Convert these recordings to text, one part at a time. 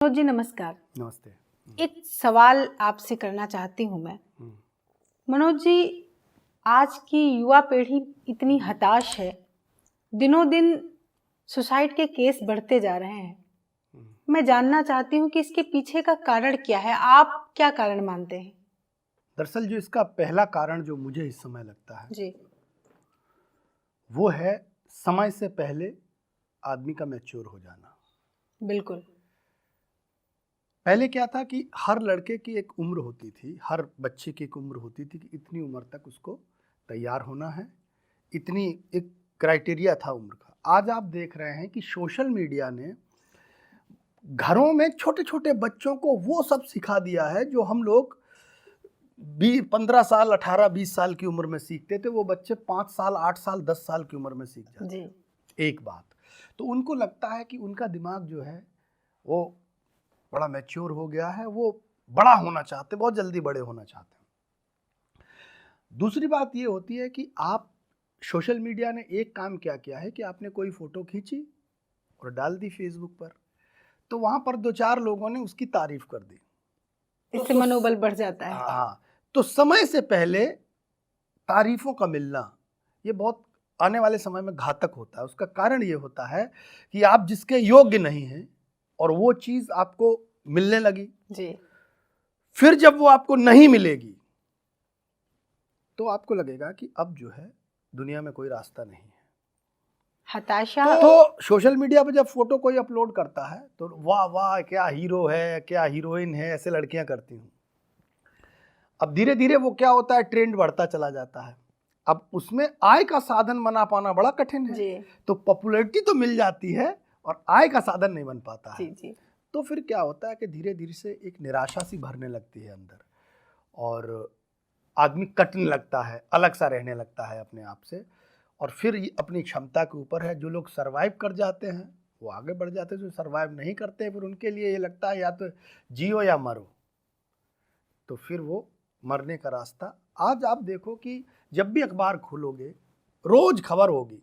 मनोज जी नमस्कार। नमस्ते। एक सवाल आपसे करना चाहती हूँ मैं। मनोज जी, आज की युवा पीढ़ी इतनी हताश है, दिनों दिन सुसाइड के केस बढ़ते जा रहे हैं। मैं जानना चाहती हूँ कि इसके पीछे का कारण क्या है, आप क्या कारण मानते हैं? दरअसल जो इसका पहला कारण जो मुझे इस समय लगता है जी। वो है समय से पहले आदमी का मैच्योर हो जाना। बिल्कुल। पहले क्या था कि हर लड़के की एक उम्र होती थी, हर बच्चे की एक उम्र होती थी कि इतनी उम्र तक उसको तैयार होना है, इतनी एक क्राइटेरिया था उम्र का। आज आप देख रहे हैं कि सोशल मीडिया ने घरों में छोटे छोटे बच्चों को वो सब सिखा दिया है जो हम लोग 15 साल 18-20 साल की उम्र में सीखते थे, वो बच्चे 5 साल 8 साल 10 साल की उम्र में सीख जाते जी। हैं। एक बात तो उनको लगता है कि उनका दिमाग जो है वो बड़ा मैच्योर हो गया है, वो बड़ा होना चाहते, बहुत जल्दी बड़े होना चाहते हैं। दूसरी बात ये होती है कि आप सोशल मीडिया ने एक काम क्या किया है कि आपने कोई फोटो खींची और डाल दी फेसबुक पर, तो वहां पर 2-4 लोगों ने उसकी तारीफ कर दी, इससे मनोबल बढ़ जाता है। हाँ, तो समय से पहले तारीफों का मिलना ये बहुत आने वाले समय में घातक होता है। उसका कारण ये होता है कि आप जिसके योग्य नहीं हैं और वो चीज आपको मिलने लगी, जी। फिर जब वो आपको नहीं मिलेगी तो आपको लगेगा कि अब जो है दुनिया में कोई रास्ता नहीं है। हताशा। तो सोशल मीडिया पे जब फोटो कोई अपलोड करता है तो वाह वाह क्या हीरो है, क्या हीरोइन है, ऐसे लड़कियां करती हूँ। अब धीरे धीरे वो क्या होता है, ट्रेंड बढ़ता चला जाता है। अब उसमें आय का साधन बना पाना बड़ा कठिन है। जी। तो पॉपुलैरिटी तो मिल जाती है और आय का साधन नहीं बन पाता है। जी जी। तो फिर क्या होता है कि धीरे धीरे से एक निराशा सी भरने लगती है अंदर, और आदमी कटने लगता है, अलग सा रहने लगता है अपने आप से। और फिर ये अपनी क्षमता के ऊपर है। जो लोग सरवाइव कर जाते हैं वो आगे बढ़ जाते हैं, जो सरवाइव नहीं करते हैं फिर उनके लिए ये लगता है या तो जियो या मरो, तो फिर वो मरने का रास्ता। आज आप देखो कि जब भी अखबार खोलोगे रोज खबर होगी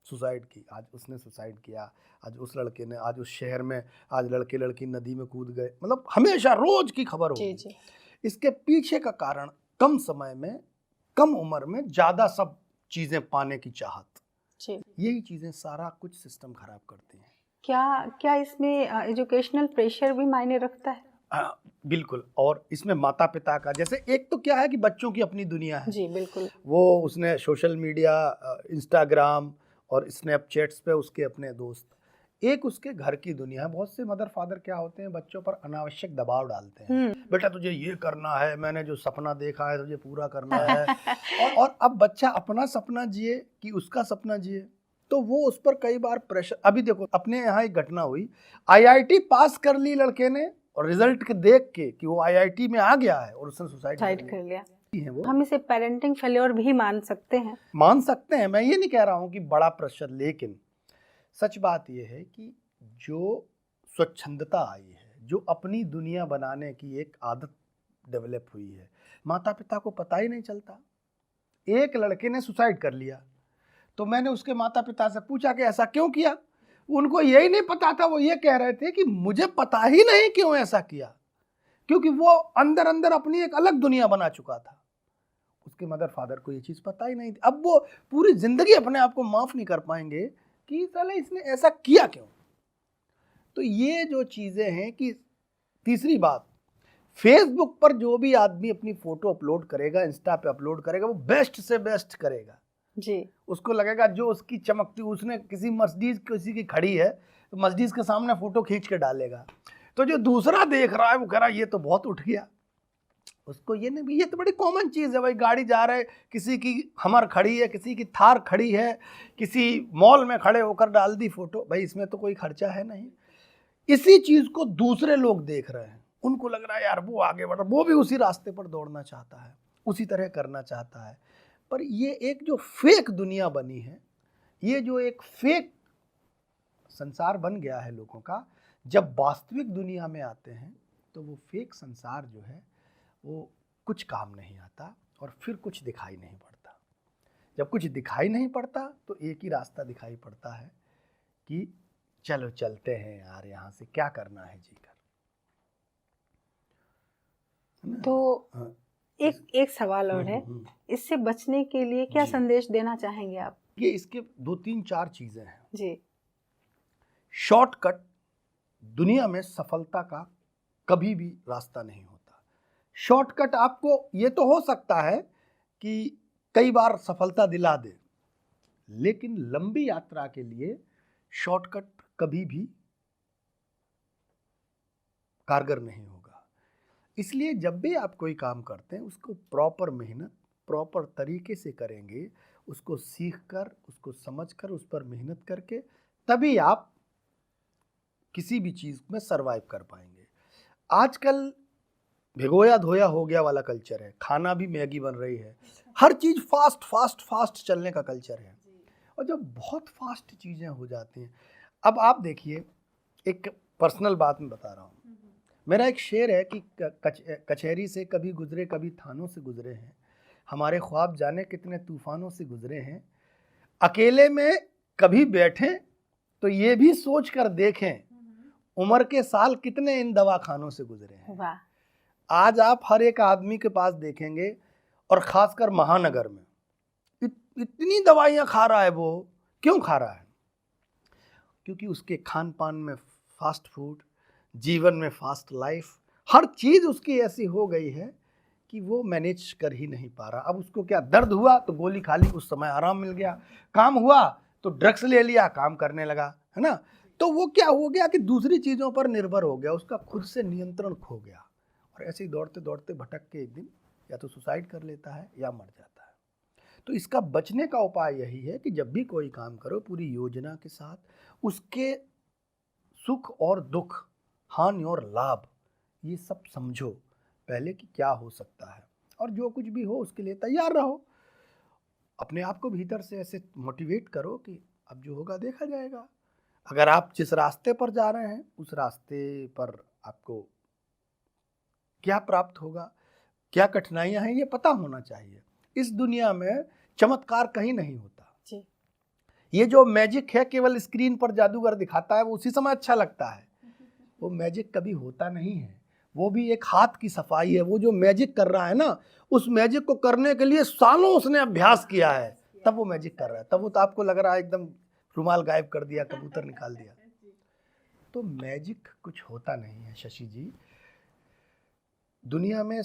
सुसाइड की, आज उसने सुसाइड किया, आज उस लड़के ने, आज उस शहर में, आज लड़के लड़की नदी में कूद गए, मतलब हमेशा रोज की खबर जी होगी। जी। इसके पीछे का कारण कम समय में, कम उम्र में ज्यादा सब चीजें पाने की चाहत, जी। यही चीजें सारा कुछ सिस्टम खराब करती हैं। क्या क्या इसमें एजुकेशनल प्रेशर भी मायने रखता है? बिल्कुल। और इसमें माता पिता का, जैसे एक तो क्या है कि बच्चों की अपनी दुनिया है, जी बिल्कुल। वो उसने सोशल मीडिया, इंस्टाग्राम और स्नैपचैट्स पे उसके अपने दोस्त, एक उसके घर की दुनिया है। बहुत से मदर फादर क्या होते हैं, बच्चों पर अनावश्यक दबाव डालते हैं, बेटा तुझे ये करना है, मैंने जो सपना देखा है तुझे पूरा करना है। और अब बच्चा अपना सपना जिए कि उसका सपना जिए, तो वो उस पर कई बार प्रेशर। अभी देखो अपने यहाँ एक घटना हुई, आईआईटी पास कर ली लड़के ने और रिजल्ट के देख के कि वो आईआईटी में आ गया है और उसने सुसाइड कर लिया है। वो हम इसे पेरेंटिंग फेल्योर भी मान सकते हैं। मान सकते हैं, मैं ये नहीं कह रहा हूँ कि बड़ा प्रेशर, लेकिन सच बात यह है कि जो स्वच्छंदता आई है, जो अपनी दुनिया बनाने की एक आदत डेवलप हुई है, माता पिता को पता ही नहीं चलता। एक लड़के ने सुसाइड कर लिया तो मैंने उसके माता पिता से पूछा कि ऐसा क्यों किया, उनको यही नहीं पता था। वो ये कह रहे थे कि मुझे पता ही नहीं क्यों ऐसा किया, क्योंकि वो अंदर अंदर अपनी एक अलग दुनिया बना चुका था। उसके मदर फादर को ये चीज पता ही नहीं थी। अब वो पूरी जिंदगी अपने आप को माफ नहीं कर पाएंगे कि साले इसने ऐसा किया क्यों। तो ये जो चीजें हैं कि तीसरी बात, फेसबुक पर जो भी आदमी अपनी फोटो अपलोड करेगा, इंस्टा पे अपलोड करेगा, वो बेस्ट से बेस्ट करेगा जी। उसको लगेगा जो उसकी चमकती, उसने किसी मर्सिडीज किसी की खड़ी है तो मर्सिडीज के सामने फोटो खींच के डालेगा। तो जो दूसरा देख रहा है वो कह रहा है ये तो बहुत उठ गया, उसको ये नहीं भी, ये तो बड़ी कॉमन चीज़ है भाई, गाड़ी जा रहे, किसी की हमर खड़ी है, किसी की थार खड़ी है, किसी मॉल में खड़े होकर डाल दी फोटो, भाई इसमें तो कोई खर्चा है नहीं। इसी चीज़ को दूसरे लोग देख रहे हैं, उनको लग रहा है यार वो आगे बढ़ रहा, वो भी उसी रास्ते पर दौड़ना चाहता है, उसी तरह करना चाहता है। पर ये एक जो फेक दुनिया बनी है, ये जो एक फेक संसार बन गया है लोगों का, जब वास्तविक दुनिया में आते हैं तो वो फेक संसार जो है वो कुछ काम नहीं आता और फिर कुछ दिखाई नहीं पड़ता। जब कुछ दिखाई नहीं पड़ता तो एक ही रास्ता दिखाई पड़ता है कि चलो चलते हैं यार, यहाँ से क्या करना है जीकर। तो हाँ। एक सवाल और है, इससे बचने के लिए क्या जी। संदेश देना चाहेंगे आप? ये इसके 2 3 4 चीजें हैं। जी। शॉर्टकट दुनिया में सफलता का कभी भी रास्ता नहीं होता। शॉर्टकट आपको ये तो हो सकता है कि कई बार सफलता दिला दे, लेकिन लंबी यात्रा के लिए शॉर्टकट कभी भी कारगर नहीं होगा। इसलिए जब भी आप कोई काम करते हैं उसको प्रॉपर मेहनत, प्रॉपर तरीके से करेंगे, उसको सीखकर, उसको समझकर, उस पर मेहनत करके, तभी आप किसी भी चीज़ में सरवाइव कर पाएंगे। आजकल भिगोया धोया हो गया वाला कल्चर है, खाना भी मैगी बन रही है, हर चीज़ फास्ट फास्ट फास्ट चलने का कल्चर है। और जब बहुत फास्ट चीज़ें हो जाती हैं, अब आप देखिए, एक पर्सनल बात मैं बता रहा हूँ। मेरा एक शेर है कि कचहरी से कभी गुजरे, कभी थानों से गुजरे हैं, हमारे ख्वाब जाने कितने तूफानों से गुजरे हैं, अकेले में कभी बैठें तो ये भी सोच कर देखें, उम्र के साल कितने इन दवाखानों से गुजरे हैं। वाह। आज आप हर एक आदमी के पास देखेंगे, और ख़ासकर महानगर में इतनी दवाइयाँ खा रहा है। वो क्यों खा रहा है? क्योंकि उसके खान पान में फास्ट फूड, जीवन में फास्ट लाइफ, हर चीज़ उसकी ऐसी हो गई है कि वो मैनेज कर ही नहीं पा रहा। अब उसको क्या, दर्द हुआ तो गोली खा ली, उस समय आराम मिल गया, काम हुआ तो ड्रग्स ले लिया, काम करने लगा, है ना। तो वो क्या हो गया कि दूसरी चीज़ों पर निर्भर हो गया, उसका खुद से नियंत्रण खो गया, और ऐसे ही दौड़ते दौड़ते भटक के एक दिन या तो सुसाइड कर लेता है या मर जाता है। तो इसका बचने का उपाय यही है कि जब भी कोई काम करो पूरी योजना के साथ, उसके सुख और दुख, हानि और लाभ, ये सब समझो पहले कि क्या हो सकता है, और जो कुछ भी हो उसके लिए तैयार रहो। अपने आप को भीतर से ऐसे मोटिवेट करो कि अब जो होगा देखा जाएगा। अगर आप जिस रास्ते पर जा रहे हैं उस रास्ते पर आपको क्या प्राप्त होगा, क्या कठिनाइयां हैं, ये पता होना चाहिए। इस दुनिया में चमत्कार कहीं नहीं होता जी। ये जो मैजिक है केवल स्क्रीन पर जादूगर दिखाता है, वो उसी समय अच्छा लगता है, वो मैजिक कभी होता नहीं है। वो भी एक हाथ की सफाई है। वो जो मैजिक कर रहा है ना, उस मैजिक को करने के लिए सालों उसने अभ्यास किया है, तब वो मैजिक कर रहा है। तब वो तो आपको लग रहा है एकदम रुमाल गायब कर दिया, कबूतर निकाल दिया। तो मैजिक कुछ होता नहीं है शशि जी। दुनिया में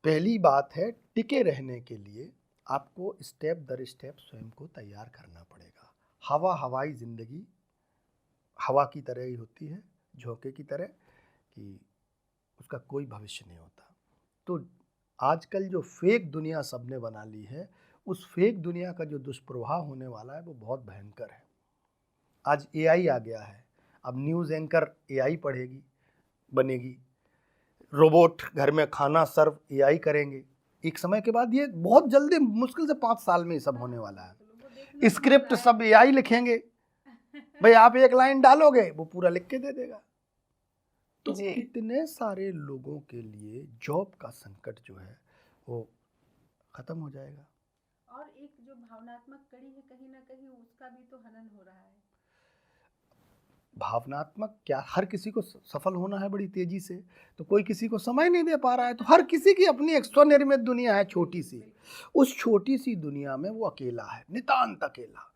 पहली बात है, टिके रहने के लिए आपको स्टेप दर स्टेप स्वयं को तैयार करना पड़ेगा। हवाई जिंदगी हवा की तरह ही होती है, झोंके की तरह, कि उसका कोई भविष्य नहीं होता। तो आजकल जो फेक दुनिया सबने बना ली है, उस फेक दुनिया का जो दुष्प्रभाव होने वाला है वो बहुत भयंकर है। आज एआई आ गया है, अब न्यूज़ एंकर एआई पढ़ेगी, बनेगी, रोबोट घर में खाना सर्व एआई करेंगे। एक समय के बाद ये बहुत जल्दी, मुश्किल से 5 साल में ये सब होने वाला है। स्क्रिप्ट सब एआई लिखेंगे, भाई आप एक लाइन डालोगे वो पूरा लिख के दे देगा। तो कितने सारे लोगों के लिए जॉब का संकट जो है वो खत्म हो जाएगा। और एक जो भावनात्मक कड़ी है, कहीं ना कहीं उसका भी तो हनन हो रहा है। भावनात्मक क्या, हर किसी को सफल होना है बड़ी तेजी से, तो कोई किसी को समय नहीं दे पा रहा है। तो हर किसी की अपनी एक स्वनिर्मित दुनिया है, छोटी सी। उस छोटी सी दुनिया में वो अकेला है, नितांत अकेला।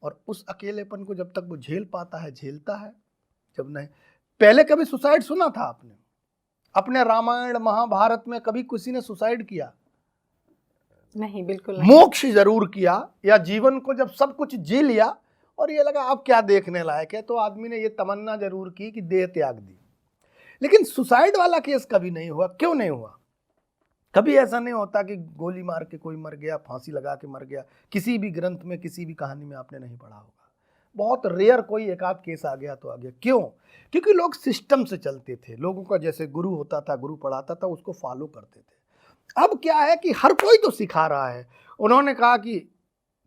और उस अकेलेपन को जब तक वो झेल पाता है, झेलता है। जब नहीं, पहले कभी सुसाइड सुना था आपने? अपने रामायण महाभारत में कभी किसी ने सुसाइड किया? नहीं, बिल्कुल नहीं। मोक्ष जरूर किया, या जीवन को जब सब कुछ जी लिया और ये लगा अब क्या देखने लायक है, तो आदमी ने ये तमन्ना जरूर की कि देह त्याग दी। लेकिन सुसाइड वाला केस कभी नहीं हुआ। क्यों नहीं हुआ? कभी ऐसा नहीं होता कि गोली मार के कोई मर गया, फांसी लगा के मर गया। किसी भी ग्रंथ में, किसी भी कहानी में आपने नहीं पढ़ा होगा। बहुत रेयर कोई एक आध केस आ गया तो आ गया। क्यों? क्योंकि लोग सिस्टम से चलते थे। लोगों का जैसे गुरु होता था, गुरु पढ़ाता था, उसको फॉलो करते थे। अब क्या है कि हर कोई तो सिखा रहा है। उन्होंने कहा कि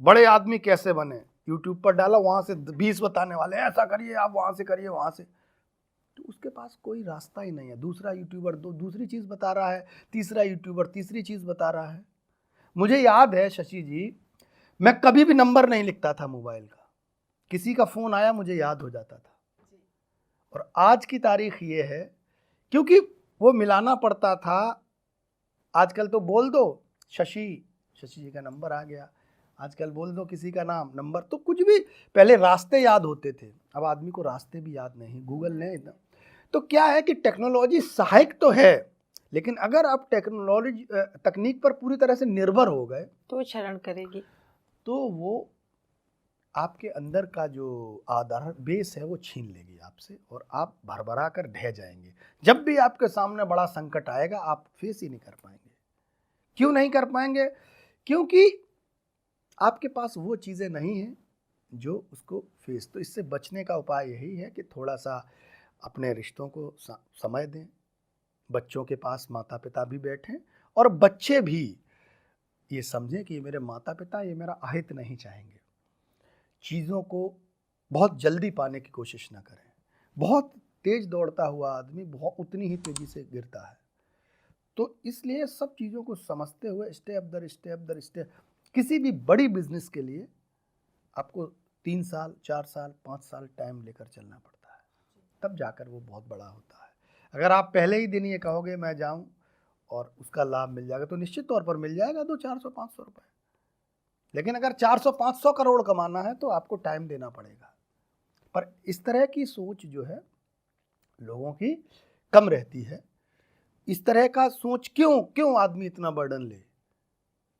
बड़े आदमी कैसे बने, यूट्यूब पर डाला, वहाँ से 20 बताने वाले, ऐसा करिए आप, वहाँ से करिए, वहाँ से। तो उसके पास कोई रास्ता ही नहीं है। दूसरा यूट्यूबर दूसरी चीज़ बता रहा है, तीसरा यूट्यूबर तीसरी चीज़ बता रहा है। मुझे याद है शशि जी, मैं कभी भी नंबर नहीं लिखता था मोबाइल का। किसी का फ़ोन आया मुझे याद हो जाता था। और आज की तारीख ये है, क्योंकि वो मिलाना पड़ता था आजकल तो बोल दो शशि जी का नंबर आ गया, आजकल बोल दो किसी का नाम नंबर, तो कुछ भी पहले रास्ते याद होते थे, अब आदमी को रास्ते भी याद नहीं, गूगल ने इतना। तो क्या है कि टेक्नोलॉजी सहायक तो है, लेकिन अगर आप टेक्नोलॉजी तकनीक पर पूरी तरह से निर्भर हो गए तो क्षरण करेगी, तो वो आपके अंदर का जो आधार बेस है वो छीन लेगी आपसे, और आप भरभरा कर ढह जाएंगे। जब भी आपके सामने बड़ा संकट आएगा आप फेस ही नहीं कर पाएंगे। क्यों नहीं कर पाएंगे? क्योंकि आपके पास वो चीज़ें नहीं हैं जो उसको फेस। तो इससे बचने का उपाय यही है कि थोड़ा सा अपने रिश्तों को समय दें, बच्चों के पास माता पिता भी बैठें, और बच्चे भी ये समझें कि ये मेरे माता पिता ये मेरा अहित नहीं चाहेंगे। चीज़ों को बहुत जल्दी पाने की कोशिश ना करें। बहुत तेज दौड़ता हुआ आदमी बहुत उतनी ही तेजी से गिरता है। तो इसलिए सब चीज़ों को समझते हुए स्टेप दर स्टेप किसी भी बड़ी बिजनेस के लिए आपको 3 साल 4 साल 5 साल टाइम लेकर चलना पड़ता है, तब जाकर वो बहुत बड़ा होता है। अगर आप पहले ही दिन ये कहोगे मैं जाऊं और उसका लाभ मिल जाएगा, तो निश्चित तौर पर मिल जाएगा 200-400-500 रुपये। लेकिन अगर 400-500 करोड़ कमाना है तो आपको टाइम देना पड़ेगा। पर इस तरह की सोच जो है लोगों की कम रहती है। इस तरह का सोच क्यों आदमी इतना बर्डन ले?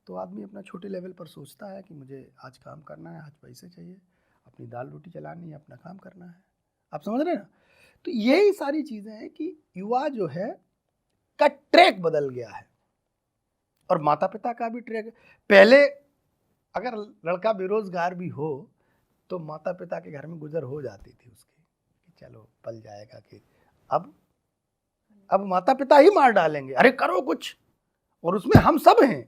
तो आदमी अपना छोटे लेवल पर सोचता है कि मुझे आज काम करना है, आज पैसे चाहिए, अपनी दाल रोटी चलानी है, अपना काम करना है। आप समझ रहे हैं ना? तो यही सारी चीज़ें हैं कि युवा जो है का ट्रैक बदल गया है, और माता पिता का भी ट्रैक। पहले अगर लड़का बेरोजगार भी हो तो माता पिता के घर में गुजर हो जाती थी उसकी, कि चलो पल जाएगा। कि अब माता पिता ही मार डालेंगे, अरे करो कुछ, और उसमें हम सब हैं।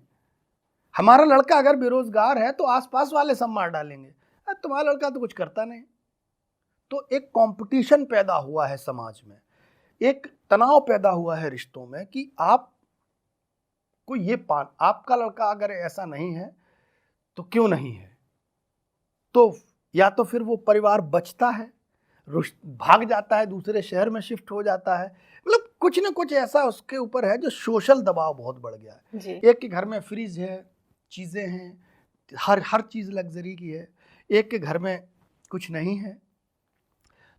हमारा लड़का अगर बेरोजगार है तो आसपास वाले सब मार डालेंगे, तुम्हारा लड़का तो कुछ करता नहीं। तो एक कंपटीशन पैदा हुआ है समाज में, एक तनाव पैदा हुआ है रिश्तों में कि आप को ये आपका लड़का अगर ऐसा नहीं है तो क्यों नहीं है। तो या तो फिर वो परिवार बचता है, भाग जाता है, दूसरे शहर में शिफ्ट हो जाता है। मतलब कुछ ना कुछ ऐसा उसके ऊपर है जो सोशल दबाव बहुत बढ़ गया है। एक के घर में फ्रिज है, चीज़ें हैं, हर चीज़ लग्जरी की है, एक के घर में कुछ नहीं है।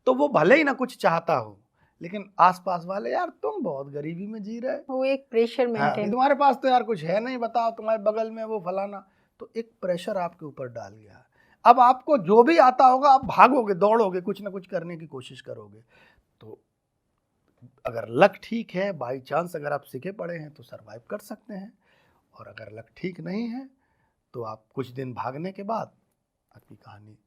तो वो भले ही ना कुछ चाहता हो, लेकिन आसपास वाले यार तुम बहुत गरीबी में जी रहे, वो एक प्रेशर मेंटेन, तुम्हारे पास तो यार कुछ है नहीं, बताओ तुम्हारे बगल में वो फलाना। तो एक प्रेशर आपके ऊपर डाल गया। अब आपको जो भी आता होगा आप भागोगे, दौड़ोगे, कुछ ना कुछ करने की कोशिश करोगे। तो अगर लक ठीक है, बाई चांस अगर आप सीखे पड़े हैं तो सरवाइव कर सकते हैं, और अगर लक ठीक नहीं है तो आप कुछ दिन भागने के बाद आपकी कहानी,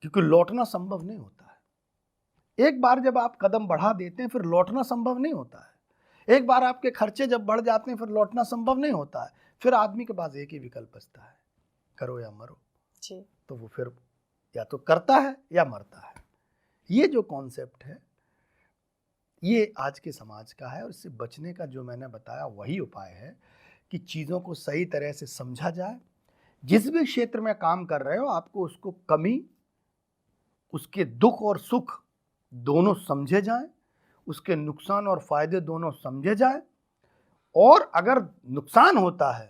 क्योंकि लौटना संभव नहीं होता है। एक बार जब आप कदम बढ़ा देते हैं फिर लौटना संभव नहीं होता है। एक बार आपके खर्चे जब बढ़ जाते हैं फिर लौटना संभव नहीं होता है। फिर आदमी के पास एक ही विकल्प बचता है, करो या मरो जी। तो वो फिर या तो करता है या मरता है। ये जो कॉन्सेप्ट है ये आज के समाज का है, और इससे बचने का जो मैंने बताया वही उपाय है कि चीज़ों को सही तरह से समझा जाए। जिस भी क्षेत्र में काम कर रहे हो आपको उसको कमी, उसके दुख और सुख दोनों समझे जाएं, उसके नुकसान और फायदे दोनों समझे जाएं, और अगर नुकसान होता है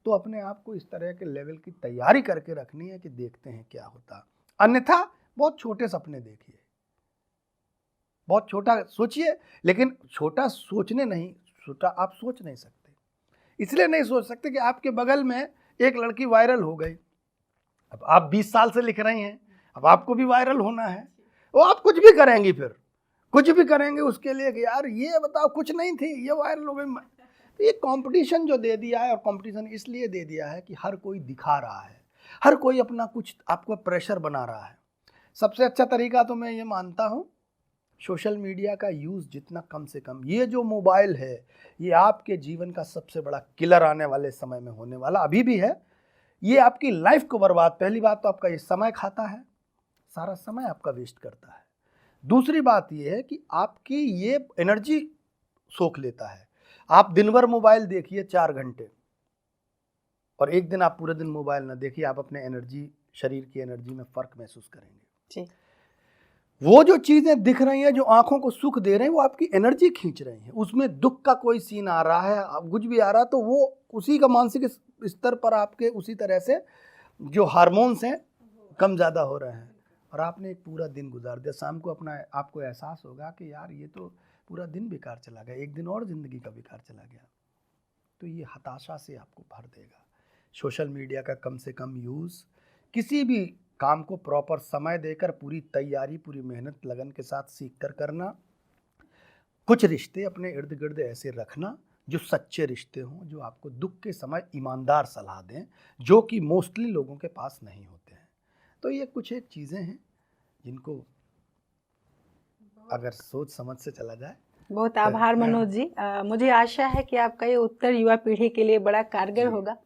तो अपने आप को इस तरह के लेवल की तैयारी करके रखनी है कि देखते हैं क्या होता। अन्यथा बहुत छोटे सपने देखिए, बहुत छोटा सोचिए, लेकिन छोटा सोचने नहीं, छोटा आप सोच नहीं सकते। इसलिए नहीं सोच सकते कि आपके बगल में एक लड़की वायरल हो गई, अब आप 20 साल से लिख रही हैं, अब आपको भी वायरल होना है। वो आप कुछ भी करेंगी, फिर कुछ भी करेंगे उसके लिए कि यार ये बताओ कुछ नहीं थी, ये वायरल हो गई। तो ये कंपटीशन जो दे दिया है, और कंपटीशन इसलिए दे दिया है कि हर कोई दिखा रहा है, हर कोई अपना कुछ आपको प्रेशर बना रहा है। सबसे अच्छा तरीका तो मैं ये मानता हूँ सोशल मीडिया का यूज़ जितना कम से कम। ये जो मोबाइल है ये आपके जीवन का सबसे बड़ा किलर आने वाले समय में होने वाला अभी भी है। ये आपकी लाइफ को बर्बाद, पहली बात तो आपका ये समय खाता है, सारा समय आपका वेस्ट करता है। दूसरी बात ये है कि आपकी ये एनर्जी सोख लेता है। आप दिन भर मोबाइल देखिए 4 घंटे, और एक दिन आप पूरे दिन मोबाइल ना देखिए, आप अपने एनर्जी, शरीर की एनर्जी में फ़र्क महसूस करेंगे जी। वो जो चीजें दिख रही हैं, जो आंखों को सुख दे रहे हैं, वो आपकी एनर्जी खींच रही हैं। उसमें दुख का कोई सीन आ रहा है, अब कुछ भी आ रहा है, तो वो उसी का मानसिक स्तर पर आपके उसी तरह से जो हार्मोन्स हैं कम ज़्यादा हो रहे हैं। और आपने एक पूरा दिन गुजार दिया, शाम को अपना आपको एहसास होगा कि यार ये तो पूरा दिन बेकार चला गया, एक दिन और ज़िंदगी का बेकार चला गया। तो ये हताशा से आपको भर देगा। सोशल मीडिया का कम से कम यूज़, किसी भी काम को प्रॉपर समय देकर, पूरी तैयारी, पूरी मेहनत लगन के साथ सीख कर करना। कुछ रिश्ते अपने इर्द गिर्द ऐसे रखना जो सच्चे रिश्ते हों, जो आपको दुख के समय ईमानदार सलाह दें, जो कि मोस्टली लोगों के पास नहीं होते हैं। तो ये कुछ एक चीज़ें हैं जिनको अगर सोच समझ से चला जाए। बहुत आभार मनोज जी। मुझे आशा है कि आपका ये उत्तर युवा पीढ़ी के लिए बड़ा कारगर होगा।